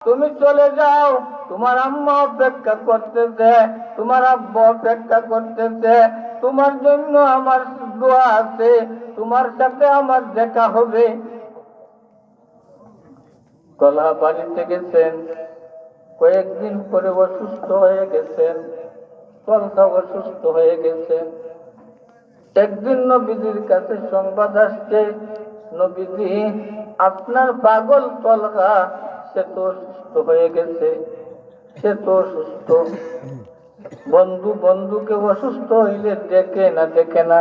তুমি চলে যাও, তোমার আম্মা অপেক্ষা করতেছে, তোমার আব্বা অপেক্ষা করতেছে, তোমার জন্য আমার দোয়া আছে, তোমার সাথে আমার দেখা হবে। তলহা বাড়িতে গেছেন, কয়েকদিন পরে অসুস্থ হয়ে গেছেন, তলহা অসুস্থ হয়ে গেছেন। একদিন নবীজির কাছে সংবাদ আসছে, নবীজি আপনার পাগল তলহা সে তো অসুস্থ হয়ে গেছে, সে তো অসুস্থ। বন্ধু বন্ধুকে অসুস্থ হইলে দেখে না, দেখে না,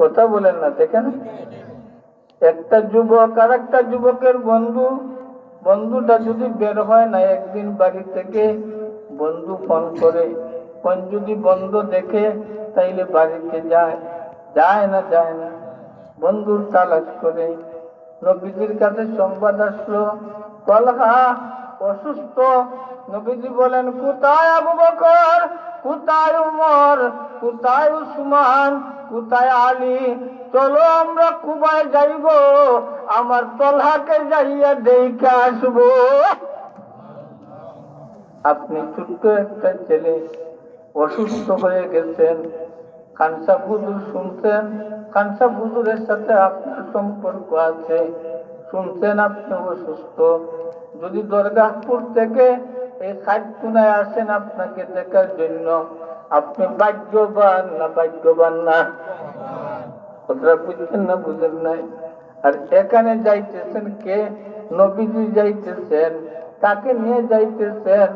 কথা বলেন না, দেখে না। একটা যুবক আর একটা যুবকের বন্ধু, বন্ধুটা যদি বের হয় না একদিন বাড়ি থেকে, বন্ধু ফোন করে, ফোন যদি বন্ধ দেখে তাইলে বাড়িতে যায়, যায় না, যায় না, বন্ধুর তালাশ করে। নবীজির কাছে সংবাদ আসলো তলহা অসুস্থ। নবীজি বলেন, কোথায় আবু বকর, কোথায় উমর, কোথায় উসমান, কোথায় আলী, চলো আমরা কুবায় যাইব, আমার তলহাকে যাইয়া দেখে আসবো। আপনি ছোট্ট একটা ছেলে অসুস্থ হয়ে গেছেন, কানসা হুজুর শুনছেন, কানসা হুজুরের সাথে আপনার সম্পর্ক আছে, শুনছেন আপনি অসুস্থ। যদি দরগাহপুর থেকে এই খাটকুনায় আসেন আপনাকে দেখার জন্য, আপনি ভাগ্যবান না ভাগ্যবান না? কথাটা বুঝছেন না, বুঝেন নাই? আর এখানে যাইতেছেন কে? নবীজি যাইতেছেন। কাকে নিয়ে যাইতেছেন?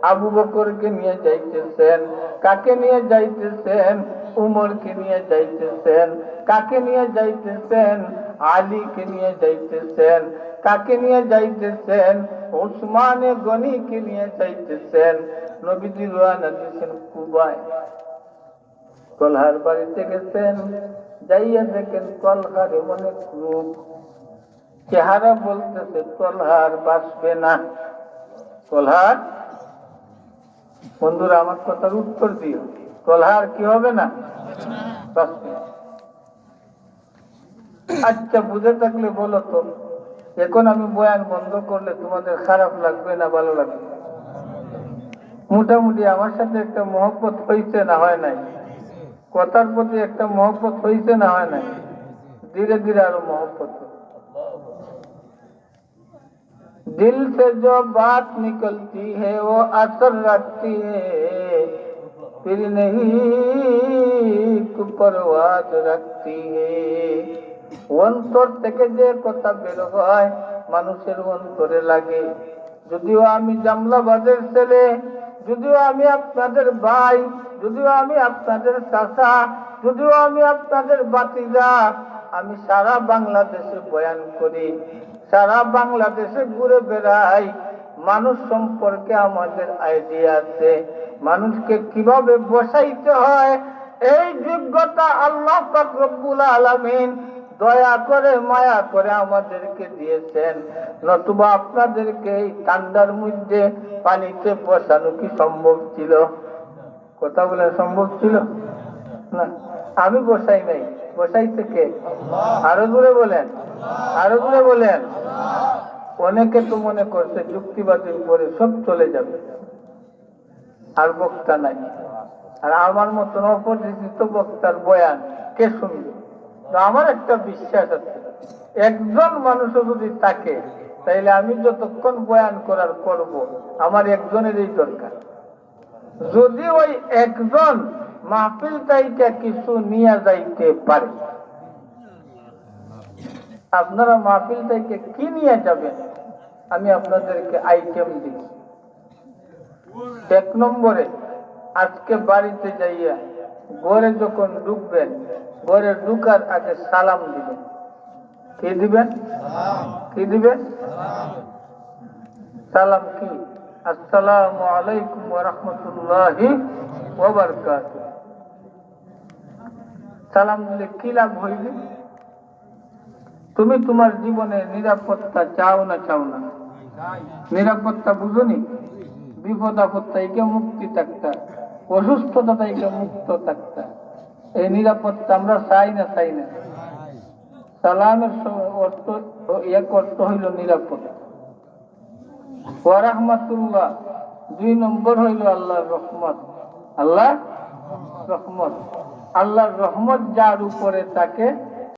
আবু বকরকে নিয়ে যাইতেছেন। কাকে নিয়ে যাইতেছেন? উমরকে নিয়ে যাইতেছেন। কাকে নিয়ে যাইতেছেন? আলীকে নিয়ে যাইতেছেন। কাকে নিয়ে যাইতেছেন? উসমানে গনিকে নিয়ে যাইতেছেন। নবীজি রওনা দিয়েছেন কুবায়। তলহার বাড়িতে গেছেন, যাইয়া দেখেন তলহার এমন এক রূপ, চেহারা বলতেছে তলহার বাঁচবে না। তলহার, বন্ধুরা আমার কথার উত্তর দিও, তলহার কি হবে না? বাঁচবে না। আচ্ছা বুঝে থাকলে বলো তো, এখন আমি বয়ান বন্ধ করলে তোমাদের খারাপ লাগবে না ভালো লাগবে? মোটামুটি আমার সাথে একটা মহব্বত হয়েছে না হয় নাই? কথার প্রতি একটা মহব্বত হয়েছে না হয় নাই? धीरे धीरे आरो मोहब्बत। दिल से जो बात निकलती है वो असर रखती है, फिर नहीं परवाज रखती है। অন্তর থেকে যে কথা বের হয় মানুষের অন্তরে লাগে। যদিও আমি জামলাবাদের ছেলে, যদিও আমি আপনাদের ভাই, যদিও আমি আপনাদের চাচা, যদিও আমি আপনাদের ভাতিজা, আমি সারা বাংলাদেশে বয়ান করি, সারা বাংলাদেশে ঘুরে বেড়াই, মানুষ সম্পর্কে আমাদের আইডিয়া আছে, মানুষকে কিভাবে বসাইতে হয় এই যোগ্যতা আল্লাহ পাক রব্বুল আলামিন দয়া করে মায়া করে আমাদেরকে দিয়েছেন। নতুবা আপনাদেরকে এই ঠান্ডার মধ্যে পানিতে বসানো কি সম্ভব ছিল? কথা বলে সম্ভব ছিল না? আমি বসাই নাই, বসাইছে কে? আরো জোরে বলেন, আরো জোরে বলেন। অনেকে তো মনে করছে যুক্তিবাদীর পরে সব চলে যাবে, আর বক্তা নাই, আর আমার মতন অপরিচিত বক্তার বয়ান কে শুনবে? আমার একটা বিশ্বাস আছে, একজন মানুষও যদি থাকে তাইলে আমি যতক্ষণ বয়ান করার করব, আমার একজনেরই দরকার। যদি ওই একজন মাহফিল তাইটা কিছু নিয়ে যাইতে পারে, আপনারা মাহফিল থেকে কি নিয়ে যাবেন? আমি আপনাদেরকে আইটেম দিই। এক নম্বরে, আজকে বাড়িতে যাইয়া ঘরে যখন ঢুকবেন, ঘরে ঢুকার আগে সালাম দিবেন। কি দিবেন? কি দিবেন? সালাম কি? আসসালামু আলাইকুম ওয়া রাহমাতুল্লাহি ওয়া বারাকাতুহু। সালাম দিলে কি লাভ হইবে? তুমি তোমার জীবনে নিরাপত্তা চাও না চাও না? নিরাপত্তা বুঝুনি? বিপদ আপদ থেকে মুক্তি থাকতা, অসুস্থতা থেকে মুক্ত থাকতা, এই নিরাপত্তা আমরা চাই না চাই না? সালামের অর্থ, এক অর্থ হইল নিরাপত্তা। ওয়া রাহমাতুল্লাহ, 2 নম্বর হইল আল্লাহর রহমত। আল্লাহ রহমত, আল্লাহর রহমত যার উপরে থাকে